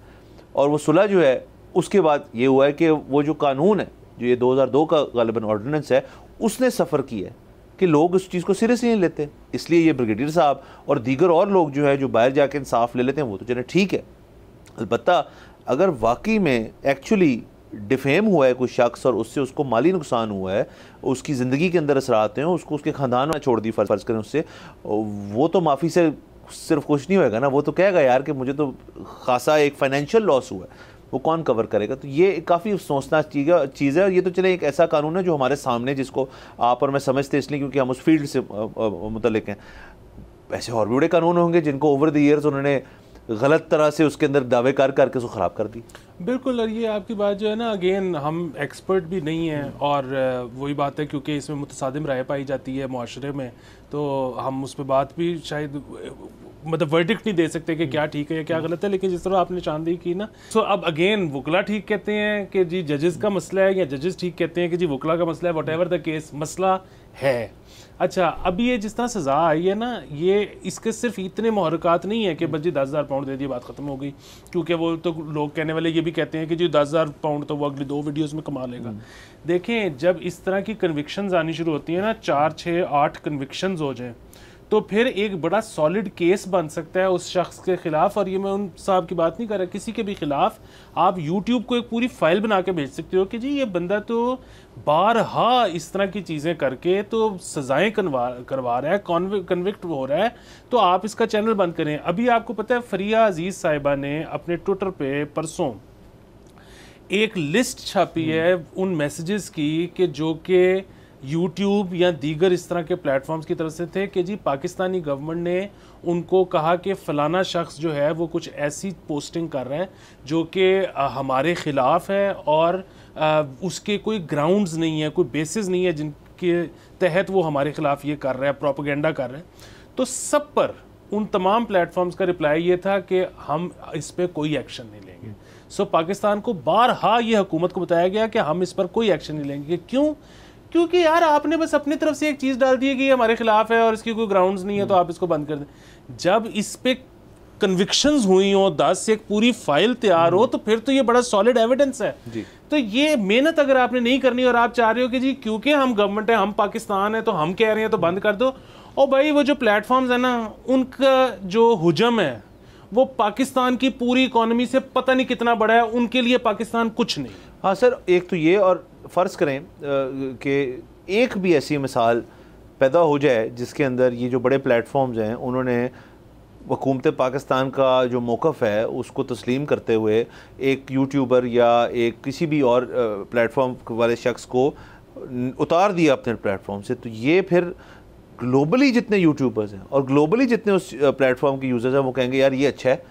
और वो सुलह जो है उसके बाद ये हुआ है कि वो जो कानून है जो ये 2002 का गालिबन ऑर्डिनेंस है उसने सफ़र किया है कि लोग उस चीज़ को सीरियसली नहीं लेते, इसलिए ये ब्रिगेडियर साहब और दीगर और लोग जो है जो बाहर जाके इंसाफ ले लेते हैं वो तो चले ठीक है। अलबत्ता अगर वाकई में एक्चुअली डिफेम हुआ है कोई शख्स और उससे उसको माली नुकसान हुआ है, उसकी ज़िंदगी के अंदर असराते हैं, उसको उसके ख़ानदान में छोड़ दी फ़र्ज़ करें उससे, वो तो माफ़ी से सिर्फ खुश नहीं होएगा ना, वो तो कहेगा यार कि मुझे तो खासा एक फ़ाइनेंशियल लॉस हुआ है, वो कौन कवर करेगा। तो ये काफ़ी सोचना चीज़ है। और ये तो चले एक ऐसा कानून है जो हमारे सामने, जिसको आप और मैं समझते इसलिए क्योंकि हम उस फील्ड से मुतल्लिक हैं। ऐसे और भी बड़े कानून होंगे जिनको ओवर द ईयर्स उन्होंने गलत तरह से उसके अंदर दावे करके उसको ख़राब कर दी।
बिल्कुल, और ये आपकी बात जो है ना, अगेन हम एक्सपर्ट भी नहीं हैं, और वही बात है क्योंकि इसमें मुतसादिम राय पाई जाती है मुआशरे में, तो हम उस पर बात भी शायद मतलब वर्डिक्ट नहीं दे सकते कि क्या ठीक है या क्या गलत है। लेकिन जिस तरह आपने निशानदेही की ना, सो अब अगेन वकला ठीक कहते हैं कि जी जजेस का मसला है, या जजेस ठीक कहते हैं कि जी वकला का मसला है, वट एवर द केस मसला है। अच्छा, अब ये जिस तरह सज़ा आई है ना, ये इसके सिर्फ इतने मुहरकात नहीं है कि बस जी 10,000 पाउंड दे दिए बात ख़त्म हो गई, क्योंकि वो तो लोग कहने वाले ये भी कहते हैं कि जी 10,000 पाउंड तो वो अगली 2 वीडियोस में कमा लेगा। देखें, जब इस तरह की कन्विक्शंस आनी शुरू होती हैं ना, 4, 6, 8 कन्विक्शंस हो जाएं, तो फिर एक बड़ा सॉलिड केस बन सकता है उस शख्स के ख़िलाफ़। और ये मैं उन साहब की बात नहीं कर रहा, किसी के भी ख़िलाफ़ आप यूट्यूब को एक पूरी फाइल बना के भेज सकते हो कि जी ये बंदा तो बारहा इस तरह की चीज़ें करके तो सज़ाएँ करवा रहा है, कन्विक्ट हो रहा है, तो आप इसका चैनल बंद करें। अभी आपको पता है फरिया अजीज़ साहिबा ने अपने ट्विटर पे परसों एक लिस्ट छापी है उन मैसेजेस की कि जो कि यूट्यूब या दीगर इस तरह के प्लेटफॉर्म्स की तरफ से थे कि जी पाकिस्तानी गवर्नमेंट ने उनको कहा कि फ़लाना शख्स जो है वो कुछ ऐसी पोस्टिंग कर रहा है जो कि हमारे ख़िलाफ़ है और उसके कोई ग्राउंड्स नहीं है, कोई बेसिस नहीं है जिनके तहत वो हमारे ख़िलाफ़ ये कर रहा है, प्रोपेगेंडा कर रहा है। तो सब पर उन तमाम प्लेटफॉर्म्स का रिप्लाई ये था कि हम इस पर कोई एक्शन नहीं लेंगे। सो पाकिस्तान को बारहा ये हुकूमत को बताया गया कि हम इस पर कोई एक्शन नहीं लेंगे। क्यों? क्योंकि यार आपने बस अपनी तरफ से एक चीज़ डाल दी है कि ये हमारे खिलाफ है और इसकी कोई ग्राउंड्स नहीं है तो आप इसको बंद कर दें। जब इस पे कन्विक्शंस हुई हो, 10 एक पूरी फाइल तैयार हो, तो फिर तो ये बड़ा सॉलिड एविडेंस है जी। तो ये मेहनत अगर आपने नहीं करनी और आप चाह रहे हो कि जी क्योंकि हम गवर्नमेंट है, हम पाकिस्तान है, तो हम कह रहे हैं तो बंद कर दो। और भाई वो जो प्लेटफॉर्म्स है ना, उनका जो हुजम है वो पाकिस्तान की पूरी इकोनॉमी से पता नहीं कितना बड़ा है, उनके लिए पाकिस्तान कुछ नहीं।
हाँ सर, एक तो ये, और फ़र्ज़ करें कि एक भी ऐसी मिसाल पैदा हो जाए जिसके अंदर ये जो बड़े प्लेटफॉर्म्स हैं उन्होंने हुकूमत पाकिस्तान का जो मौक़िफ़ है उसको तस्लीम करते हुए एक यूट्यूबर या एक किसी भी और प्लेटफॉर्म वाले शख्स को उतार दिया अपने प्लेटफॉर्म से, तो ये फिर ग्लोबली जितने यूट्यूबर्स हैं और ग्लोबली जितने उस प्लेटफॉर्म के यूज़र्स हैं वो कहेंगे यार ये अच्छा है,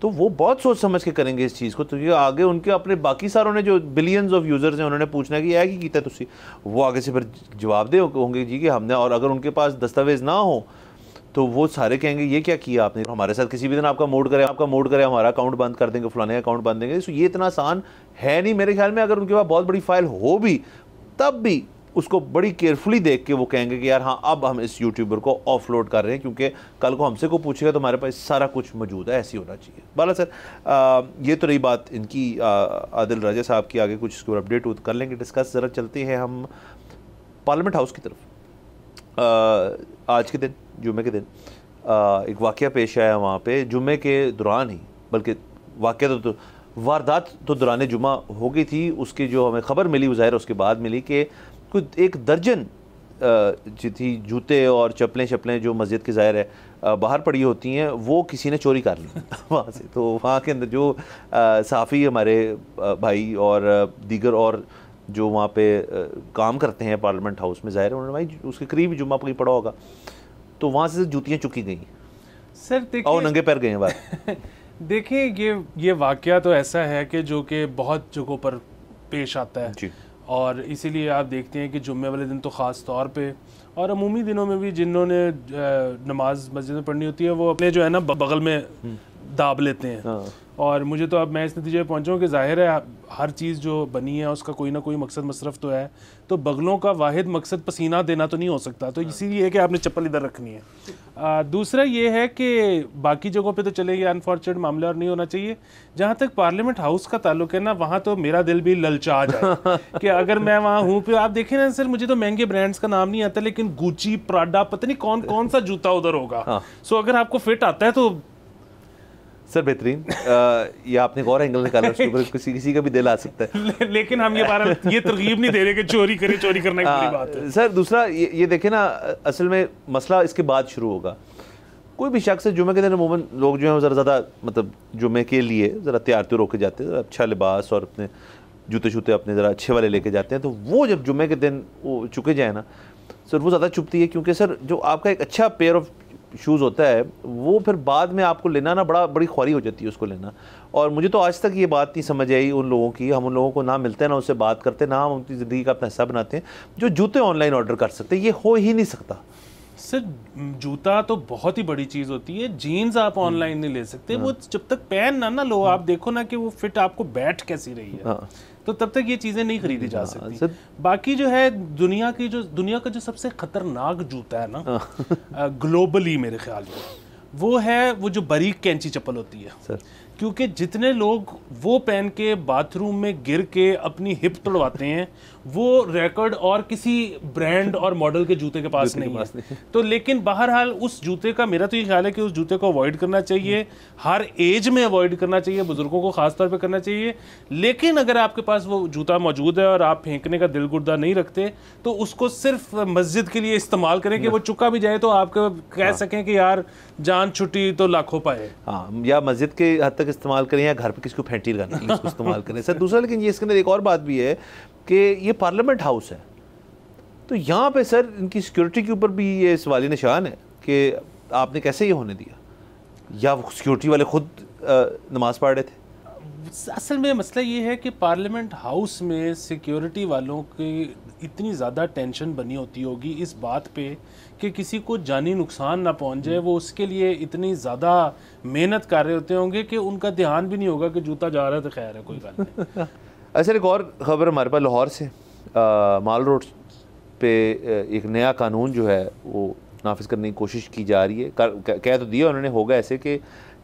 तो वो बहुत सोच समझ के करेंगे इस चीज़ को। तो ये आगे उनके अपने बाकी सारों ने जो बिलियंस ऑफ यूज़र्स हैं उन्होंने पूछना है कि यह की कीता तुसी, वो आगे से फिर जवाब दे होंगे जी कि हमने, और अगर उनके पास दस्तावेज़ ना हो तो वो सारे कहेंगे ये क्या किया आपने, हमारे साथ किसी भी दिन आपका मूड करे हमारा अकाउंट बंद कर देंगे, फलाने अकाउंट बंद देंगे। तो ये इतना आसान है नहीं मेरे ख्याल में। अगर उनके पास बहुत बड़ी फाइल हो भी तब भी उसको बड़ी केयरफुली देख के वो कहेंगे कि यार हाँ अब हम इस यूट्यूबर को ऑफलोड कर रहे हैं क्योंकि कल को हमसे को पूछेगा तो हमारे पास सारा कुछ मौजूद है, ऐसी होना चाहिए। बाला सर ये तो रही बात इनकी, आदिल राजा साहब की, आगे कुछ इसके ऊपर अपडेट कर लेंगे, डिस्कस। ज़रा चलते हैं हम पार्लियामेंट हाउस की तरफ। आज के दिन, जुम्मे के दिन, एक वाक़या पेश आया वहाँ पे, जुम्मे के दौरान ही, बल्कि वाक़या तो वारदात तो दौरान जुम्मा हो गई थी, उसकी जो हमें ख़बर मिली वो ज़ाहिर उसके बाद मिली कि कुछ 1 दर्जन जो थी जूते और चप्पलें जो मस्जिद के ज़ाहिर है बाहर पड़ी होती हैं वो किसी ने चोरी कर ली वहाँ से। तो वहाँ के अंदर जो सहाफ़ी हमारे भाई और दीगर और जो वहाँ पे काम करते हैं पार्लियामेंट हाउस में, ज़ाहिर है उन्होंने भाई उसके करीब जुम्मा कोई पड़ा होगा, तो वहाँ से जूतियाँ चुकी गई
सर। देखिए
और नंगे पैर गए हैं बाहर।
देखिए ये वाक़या तो ऐसा है कि जो कि बहुत जगहों पर पेश आता है जी। और इसीलिए आप देखते हैं कि जुम्मे वाले दिन तो ख़ास तौर पे, और अमूमी दिनों में भी जिन्होंने नमाज मस्जिद में पढ़नी होती है वो अपने जो है ना बगल में दाब लेते हैं। हाँ। और मुझे तो अब मैं इस नतीजे पर पहुँचा हूँ कि ज़ाहिर है हर चीज़ जो बनी है उसका कोई ना कोई मकसद मसरफ़ तो है, तो बगलों का वाहिद मकसद पसीना देना तो नहीं हो सकता, तो इसीलिए है कि आपने चप्पल इधर रखनी है। दूसरा ये है कि बाकी जगहों पे तो चले ये अनफॉर्चुनेट मामला और नहीं होना चाहिए। जहाँ तक पार्लियामेंट हाउस का ताल्लुक है ना, वहाँ तो मेरा दिल भी ललचा जाए कि अगर मैं वहाँ हूँ। फिर आप देखें ना सर, मुझे तो महंगे ब्रांड्स का नाम नहीं आता, लेकिन गुची, प्राडा, पता नहीं कौन कौन सा जूता उधर होगा। सो अगर आपको फिट आता है तो
सर बेहतरीन, ये आपने एक और एंगल निकाला, उसके ऊपर किसी का भी दिल आ सकता है।
लेकिन हम ये तरगीब नहीं दे रहे कि चोरी करना एक बड़ी बात है।
सर दूसरा ये देखें ना, असल में मसला इसके बाद शुरू होगा। कोई भी शख्स है जुम्मे के दिन अमूमन लोग जो हैं वो ज़रा ज़्यादा मतलब जुम्मे के लिए ज़रा तैयार तो रोके जाते हैं, अच्छा लिबास और अपने जूते शूते अपने ज़रा अच्छे वाले लेके जाते हैं। तो वो जब जुम्मे के दिन वो चुके जाए ना सर, वो ज़्यादा चुभती है, क्योंकि सर जो आपका एक अच्छा पेयर ऑफ शूज़ होता है वो फिर बाद में आपको लेना ना बड़ी ख्वारी हो जाती है उसको लेना। और मुझे तो आज तक ये बात नहीं समझ आई उन लोगों की, हम उन लोगों को ना मिलते हैं ना उससे बात करते, ना हम उनकी ज़िंदगी का अपना हिस्सा बनाते हैं, जो जूते ऑनलाइन ऑर्डर कर सकते हैं। ये हो ही नहीं सकता
सर। जूता तो बहुत ही बड़ी चीज़ होती है, जीन्स आप ऑनलाइन नहीं ले सकते। वो जब तक पहन ना लो, आप देखो ना कि वो फिट आपको बैठ कैसी रही है, तो तब तक ये चीज़ें नहीं खरीदी जा सकती। बाकी जो है दुनिया का जो सबसे खतरनाक जूता है ना ग्लोबली मेरे ख्याल में, वो जो बारीक कैंची चप्पल होती है सर। क्योंकि जितने लोग वो पहन के बाथरूम में गिर के अपनी हिप तोड़वाते हैं, वो रिकॉर्ड और किसी ब्रांड और मॉडल के जूते के पास नहीं है। तो लेकिन बहरहाल उस जूते का मेरा तो ये ख्याल है कि उस जूते को अवॉइड करना चाहिए, हर एज में अवॉइड करना चाहिए, बुजुर्गों को खास तौर पे करना चाहिए। लेकिन अगर आपके पास वो जूता मौजूद है और आप फेंकने का दिल गुर्दा नहीं रखते, तो उसको सिर्फ मस्जिद के लिए इस्तेमाल करें कि वो चुका भी जाए तो आपको कह सकें कि यार जान छुट्टी तो लाखों पाए।
हाँ, या मस्जिद के हद तक इस्तेमाल करें या घर पे किसी को फेंटी लगाने के लिए इसको इस्तेमाल करें सर। दूसरा लेकिन ये इसके अंदर एक और बात भी है कि ये पार्लियामेंट हाउस है, तो यहाँ पे सर इनकी सिक्योरिटी के ऊपर भी ये सवाली निशान है कि आपने कैसे ये होने दिया, या सिक्योरिटी वाले खुद नमाज पढ़ रहे थे?
असल में मसला ये है कि पार्लियामेंट हाउस में सिक्योरिटी वालों की इतनी ज़्यादा टेंशन बनी होती होगी इस बात पे कि किसी को जानी नुकसान ना पहुंच जाए, वो उसके लिए इतनी ज़्यादा मेहनत कर रहे होते होंगे कि उनका ध्यान भी नहीं होगा कि जूता जा रहा है तो खैर है, कोई बात नहीं।
अच्छा, एक और ख़बर हमारे पास लाहौर से, माल रोड पे एक नया कानून जो है वो नाफिज करने की कोशिश की जा रही है। कह तो दिया उन्होंने, होगा ऐसे कि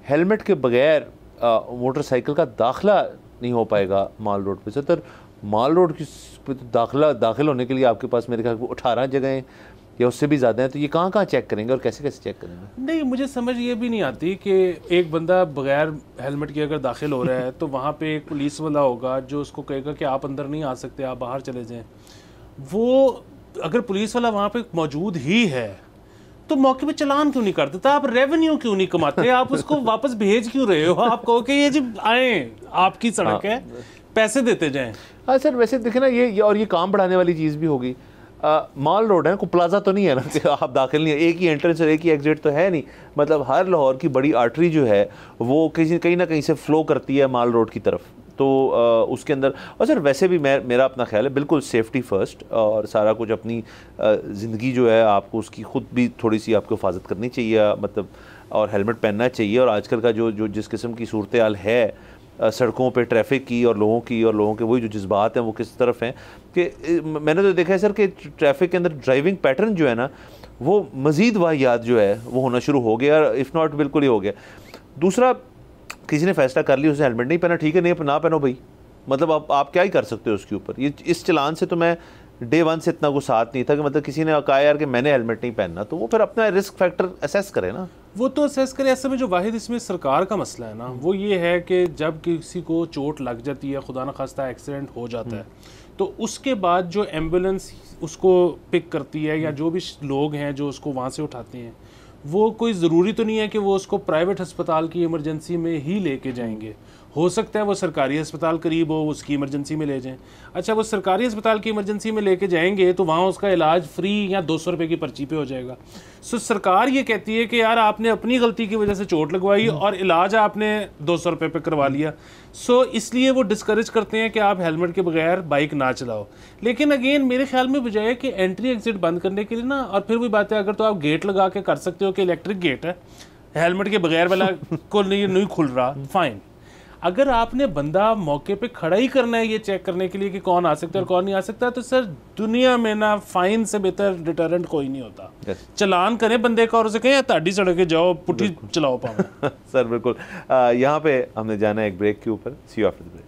हेलमेट के बगैर मोटरसाइकिल का दाखिला नहीं हो पाएगा माल रोड पे। सर माल रोड की पे तो दाखिल होने के लिए आपके पास मेरे ख्याल 18 जगहें या उससे भी ज़्यादा हैं, तो ये कहाँ चेक करेंगे और कैसे कैसे चेक करेंगे?
नहीं, मुझे समझ ये भी नहीं आती कि एक बंदा बगैर हेलमेट के अगर दाखिल हो रहा है तो वहाँ पे एक पुलिस वाला होगा जो उसको कहेगा कि आप अंदर नहीं आ सकते, आप बाहर चले जाएं। वो अगर पुलिस वाला वहाँ पे मौजूद ही है तो मौके पे चलान क्यों नहीं कर देता? आप रेवेन्यू क्यों नहीं कमाते? आप उसको वापस भेज क्यों रहे हो? आप कहो कि ये जी आए, आपकी सड़क है, पैसे देते जाएं।
हाँ सर, वैसे देखे ना ये और ये काम बढ़ाने वाली चीज़ भी होगी। माल रोड है, कोई प्लाजा तो नहीं है ना कि आप दाखिल नहीं है, एक ही एंट्रेंस और एक ही एग्जिट तो है नहीं। मतलब हर लाहौर की बड़ी आर्टरी जो है वो कहीं ना कहीं से फ्लो करती है माल रोड की तरफ, तो उसके अंदर। और सर वैसे भी मेरा अपना ख्याल है बिल्कुल सेफ्टी फ़र्स्ट, और सारा कुछ अपनी ज़िंदगी जो है आपको उसकी ख़ुद भी थोड़ी सी आपको हिफाजत करनी चाहिए, मतलब और हेलमेट पहनना चाहिए। और आजकल का जो जिस किस्म की सूरत हाल है सड़कों पे ट्रैफिक की और लोगों के वही जो जज्बात हैं वो किस तरफ हैं, कि मैंने तो देखा है सर कि ट्रैफिक के अंदर ड्राइविंग पैटर्न जो है ना वो मज़ीद वाहियात जो है वो होना शुरू हो गया, इफ़ नॉट बिल्कुल ही हो गया। दूसरा, किसी ने फैसला कर लिया उसने हेलमेट नहीं पहना, ठीक है, नहीं ना पहनो भाई, मतलब आप क्या ही कर सकते हो उसके ऊपर। ये इस चलान से तो मैं डे 1 से इतना कुछ साथ नहीं था कि मतलब किसी ने कहा यार कि मैंने हेलमेट नहीं पहनना, तो वो फिर अपना रिस्क फैक्टर असेस करे ना।
वो तो असेस करे। ऐसे में जो वाहिद इसमें सरकार का मसला है ना वो ये है कि जब किसी को चोट लग जाती है, खुदा न खास्ता एक्सीडेंट हो जाता है, तो उसके बाद जो एम्बुलेंस उसको पिक करती है या जो भी लोग हैं जो उसको वहाँ से उठाते हैं, वो कोई ज़रूरी तो नहीं है कि वो उसको प्राइवेट अस्पताल की इमरजेंसी में ही लेके जाएंगे। हो सकता है वो सरकारी अस्पताल करीब हो, उसकी इमरजेंसी में ले जाएं। अच्छा, वो सरकारी अस्पताल की इमरजेंसी में लेके जाएंगे तो वहाँ उसका इलाज फ्री या 200 रुपये की पर्ची पे हो जाएगा। सो सरकार ये कहती है कि यार आपने अपनी गलती की वजह से चोट लगवाई और इलाज आपने 200 रुपये पे करवा लिया, सो इसलिए वो डिस्करेज करते हैं कि आप हेलमेट के बगैर बाइक ना चलाओ। लेकिन अगेन मेरे ख्याल में बजाय कि एंट्री एग्जिट बंद करने के लिए ना, और फिर वही बात है, अगर तो आप गेट लगा के कर सकते हो कि इलेक्ट्रिक गेट है, हेलमेट के बगैर वाला को नहीं खुल रहा, फाइन। अगर आपने बंदा मौके पे खड़ा ही करना है ये चेक करने के लिए कि कौन आ सकता है और कौन नहीं आ सकता, तो सर दुनिया में ना फाइन से बेहतर डिटरेंट कोई नहीं होता। चलान करें बंदे का और उसे कहें ताड़ी सड़क के जाओ, पुट्ठी चलाओ पाओ।
सर बिल्कुल। यहाँ पे हमने जाना है एक ब्रेक के ऊपर। See you after the break.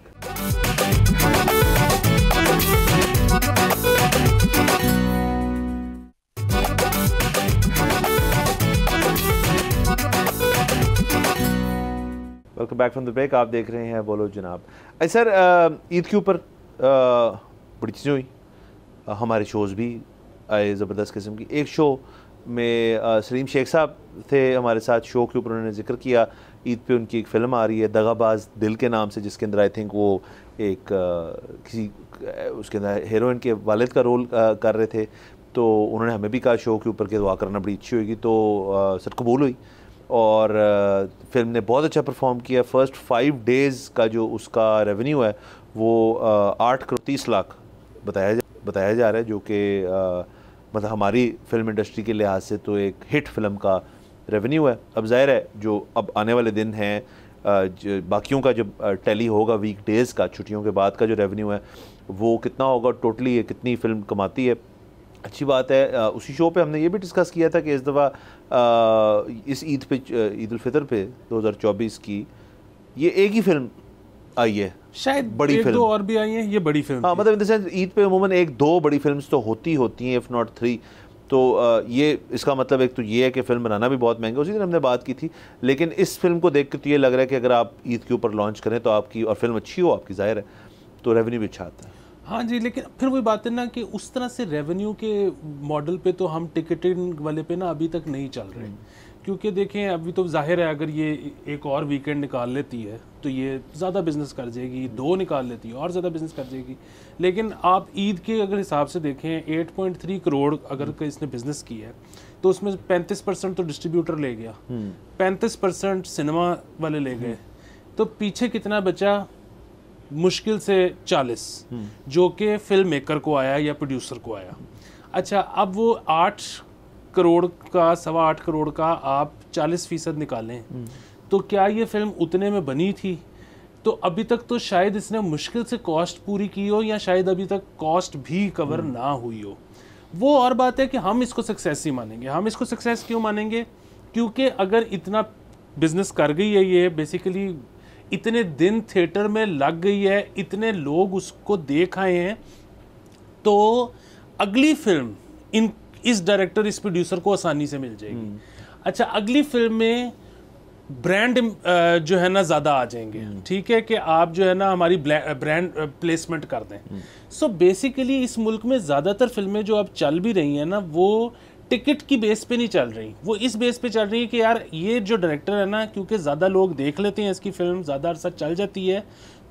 Welcome back from the break. आप देख रहे हैं बोलो जनाब। सर ईद के ऊपर बड़ी चीज़ें हुई, हमारे शोज़ भी आए ज़बरदस्त किस्म की। एक शो में सलीम शेख साहब थे हमारे साथ, शो के ऊपर उन्होंने जिक्र किया ईद पे उनकी एक फ़िल्म आ रही है दगाबाज दिल के नाम से, जिसके अंदर आई थिंक वो एक किसी उसके अंदर हीरोइन के वालिद का रोल कर रहे थे। तो उन्होंने हमें भी कहा शो के ऊपर के दुआ करना बड़ी अच्छी होगी, तो सर कबूल हुई और फिल्म ने बहुत अच्छा परफॉर्म किया। फ़र्स्ट 5 डेज़ का जो उसका रेवेन्यू है वो 8 करोड़ 30 लाख बताया जा रहा है, जो कि मतलब हमारी फिल्म इंडस्ट्री के लिहाज से तो एक हिट फिल्म का रेवेन्यू है। अब ज़ाहिर है जो अब आने वाले दिन हैं, बाकियों का जब टैली होगा वीक डेज़ का, छुट्टियों के बाद का जो रेवेन्यू है वो कितना होगा टोटली, ये कितनी फ़िल्म कमाती है, अच्छी बात है। उसी शो पे हमने ये भी डिस्कस किया था कि इस दफ़ा इस ईद पे, ईद उल फितर पे 2024 की ये एक ही फिल्म आई है,
शायद
बड़ी फिल्म,
2 और भी आई हैं, ये बड़ी फिल्म।
हाँ, मतलब इन द सेंस ईद पे अमूमन 1-2 बड़ी फिल्म्स तो होती हैं, इफ़ नॉट 3। तो ये इसका मतलब एक तो ये है कि फ़िल्म बनाना भी बहुत महंगा, उसी दिन हमने बात की थी। लेकिन इस फिल्म को देख के तो ये लग रहा है कि अगर आप ईद के ऊपर लॉन्च करें तो आपकी, और फिल्म अच्छी हो आपकी, ज़ाहिर है तो रेवेन्यू भी अच्छा आता है।
हाँ जी, लेकिन फिर वही बात है ना कि उस तरह से रेवेन्यू के मॉडल पे तो हम टिकटिंग वाले पे ना अभी तक नहीं चल रहे, क्योंकि देखें अभी तो जाहिर है अगर ये एक और वीकेंड निकाल लेती है तो ये ज़्यादा बिजनेस कर जाएगी, 2 निकाल लेती है और ज़्यादा बिजनेस कर जाएगी। लेकिन आप ईद के अगर हिसाब से देखें 8.3 करोड़ अगर इसने बिजनेस की है तो उसमें 35% तो डिस्ट्रीब्यूटर ले गया, 35% सिनेमा वाले ले गए, तो पीछे कितना बचा? मुश्किल से 40 जो कि फिल्म मेकर को आया या प्रोड्यूसर को आया। अच्छा, अब वो 8 करोड़ का 8.25 करोड़ का आप 40% निकालें तो क्या ये फिल्म उतने में बनी थी? तो अभी तक तो शायद इसने मुश्किल से कॉस्ट पूरी की हो या शायद अभी तक कॉस्ट भी कवर ना हुई हो। वो और बात है कि हम इसको सक्सेस ही मानेंगे। हम इसको सक्सेस क्यों मानेंगे? क्योंकि अगर इतना बिजनेस कर गई है ये, बेसिकली इतने दिन थिएटर में लग गई है, इतने लोग उसको देख आए हैं, तो अगली फिल्म इस डायरेक्टर इस प्रोड्यूसर को आसानी से मिल जाएगी। अच्छा, अगली फिल्म में ब्रांड जो है ना ज़्यादा आ जाएंगे, ठीक है, कि आप जो है ना हमारी ब्रांड प्लेसमेंट कर दें। सो बेसिकली इस मुल्क में ज़्यादातर फिल्में जो अब चल भी रही हैं ना, वो टिकट की बेस पे नहीं चल रही, वो इस बेस पे चल रही है कि यार ये जो डायरेक्टर है ना, क्योंकि ज़्यादा लोग देख लेते हैं इसकी फिल्म, ज़्यादा अरसा चल जाती है,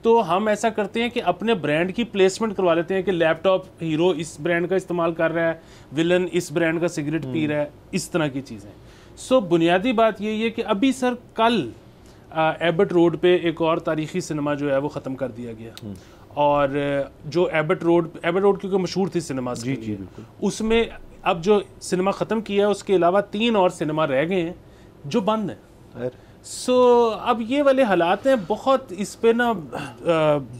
तो हम ऐसा करते हैं कि अपने ब्रांड की प्लेसमेंट करवा लेते हैं कि लैपटॉप हीरो इस ब्रांड का इस्तेमाल कर रहा है, विलन इस ब्रांड का सिगरेट पी रहा है, इस तरह की चीज़ें। सो बुनियादी बात यही है कि अभी सर कल एबट रोड पे एक और तारीखी सिनेमा जो है वो ख़त्म कर दिया गया, और जो एबट रोड क्योंकि मशहूर थी सिनेमा के लिए, उसमें अब जो सिनेमा ख़त्म किया है उसके अलावा 3 और सिनेमा रह गए हैं जो बंद हैं। सो अब ये वाले हालात हैं, बहुत इस पे ना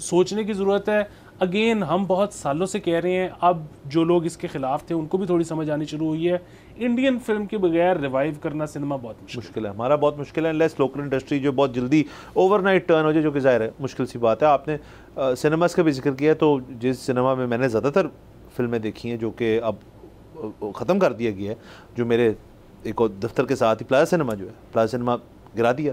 सोचने की ज़रूरत है। अगेन हम बहुत सालों से कह रहे हैं, अब जो लोग इसके ख़िलाफ़ थे उनको भी थोड़ी समझ आनी शुरू हुई है, इंडियन फिल्म के बगैर रिवाइव करना सिनेमा बहुत मुश्किल है, हमारा बहुत मुश्किल है,
लेस लोकल इंडस्ट्री जो बहुत जल्दी ओवरनाइट टर्न हो जाए, जो कि ज़ाहिर है मुश्किल सी बात है। आपने सिनेमास का भी जिक्र किया, तो जिस सिनेमा में मैंने ज़्यादातर फिल्में देखी हैं जो कि अब ख़त्म कर दिया गया है, जो मेरे एक दफ्तर के साथ ही प्लाजा सिनेमा जो है, प्लाजा सिनेमा गिरा दिया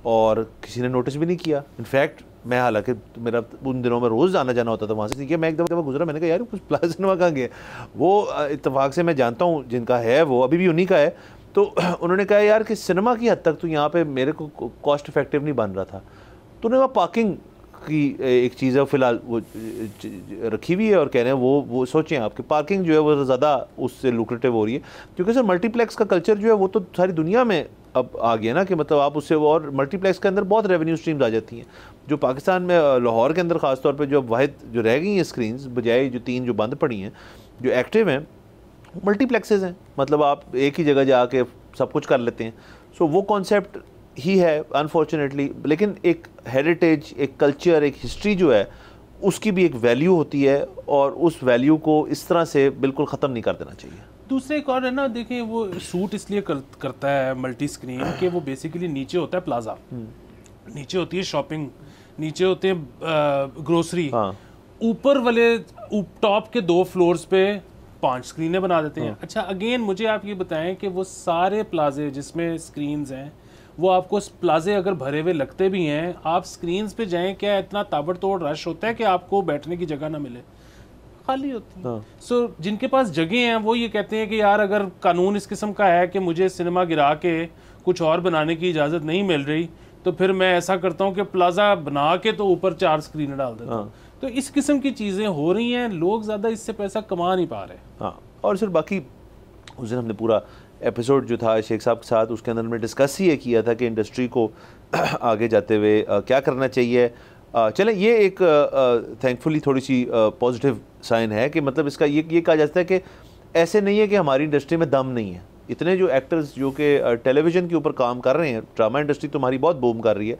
और किसी ने नोटिस भी नहीं किया। इनफैक्ट मैं, हालांकि मेरा उन दिनों में रोज़ आना जाना होता था वहाँ से, मैं एक दफ़ा गुजरा, मैंने कहा यार कुछ प्लाजा सिनेमा कहाँ गया? वो इत्तेफाक से मैं जानता हूँ जिनका है, वो अभी भी उन्हीं का है, तो उन्होंने कहा यार कि सिनेमा की हद तक तो यहाँ पे मेरे को कॉस्ट इफेक्टिव नहीं बन रहा था। तो उन्होंने वहाँ पार्किंग की एक चीज़ है फ़िलहाल वो रखी हुई है और कह रहे हैं वो सोचें आपकी पार्किंग जो है वो ज़्यादा उससे लुक्रेटिव हो रही है, क्योंकि सर मल्टीप्लेक्स का कल्चर जो है वो तो सारी दुनिया में अब आ गया ना, कि मतलब आप उससे, और मल्टीप्लेक्स के अंदर बहुत रेवेन्यू स्ट्रीम्स आ जाती हैं। जो पाकिस्तान में लाहौर के अंदर ख़ास तौर पे जो वाहिद जो रह गई हैं स्क्रीन्स, बजाय जो 3 जो बंद पड़ी हैं, जो एक्टिव हैं मल्टीप्लेक्सेस हैं, मतलब आप एक ही जगह जाके सब कुछ कर लेते हैं। सो वो कॉन्सेप्ट ही है अनफॉर्चुनेटली, लेकिन एक हेरिटेज, एक कल्चर, एक हिस्ट्री जो है उसकी भी एक वैल्यू होती है, और उस वैल्यू को इस तरह से बिल्कुल ख़त्म नहीं कर देना चाहिए।
दूसरे एक और है ना, देखिए वो सूट इसलिए करता है मल्टी स्क्रीन कि वो बेसिकली नीचे होता है प्लाजा, नीचे होती है शॉपिंग, नीचे होते हैं ग्रोसरी, ऊपर वाले टॉप के 2 फ्लोर्स पे 5 स्क्रीनें बना देते हैं। अच्छा, अगेन मुझे आप ये बताएं कि वो सारे प्लाजे जिसमें स्क्रीन्स हैं, वो आपको प्लाजे अगर भरे हुए लगते भी हैं, आप स्क्रीन्स पे जाएं, क्या इतना ताबड़तोड़ रश होता है कि आपको बैठने की जगह ना मिले? खाली होती है। सो जिनके पास जगह हैं वो ये कहते हैं कि यार अगर कानून इस किस्म का है कि मुझे सिनेमा गिरा के कुछ और बनाने की इजाज़त नहीं मिल रही, तो फिर मैं ऐसा करता हूँ कि प्लाजा बना के तो ऊपर 4 स्क्रीन डाल देता हूँ। तो इस किस्म की चीज़ें हो रही हैं, लोग ज़्यादा इससे पैसा कमा नहीं पा रहे।
हाँ, और सर बाकी उस दिन हमने पूरा एपिसोड जो था शेख साहब के साथ, उसके अंदर हमने डिस्कस ही किया था कि इंडस्ट्री को आगे जाते हुए क्या करना चाहिए। चलें, ये एक थैंकफुली थोड़ी सी पॉजिटिव साइन है कि मतलब इसका ये कहा जाता है कि ऐसे नहीं है कि हमारी इंडस्ट्री में दम नहीं है। इतने जो एक्टर्स जो कि टेलीविज़न के ऊपर काम कर रहे हैं, ड्रामा इंडस्ट्री तो हमारी बहुत बूम कर रही है,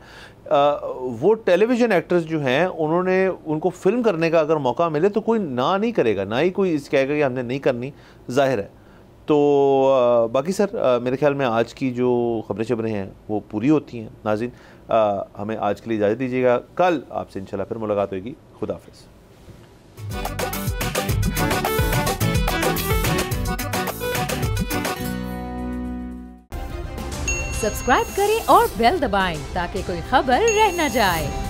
वो टेलीविज़न एक्टर्स जो हैं उनको फिल्म करने का अगर मौका मिले तो कोई ना नहीं करेगा, ना ही कोई इस कहेगा कि हमने नहीं करनी, जाहिर है। तो बाकी सर मेरे ख्याल में आज की जो खबरें हैं वो पूरी होती हैं। नाज़रीन, हमें आज के लिए इजाज़त दीजिएगा, कल आपसे इंशाल्लाह फिर मुलाकात होगी। खुदा हाफ़िज़।
सब्सक्राइब करें और बेल दबाएं ताकि कोई खबर रह न जाए।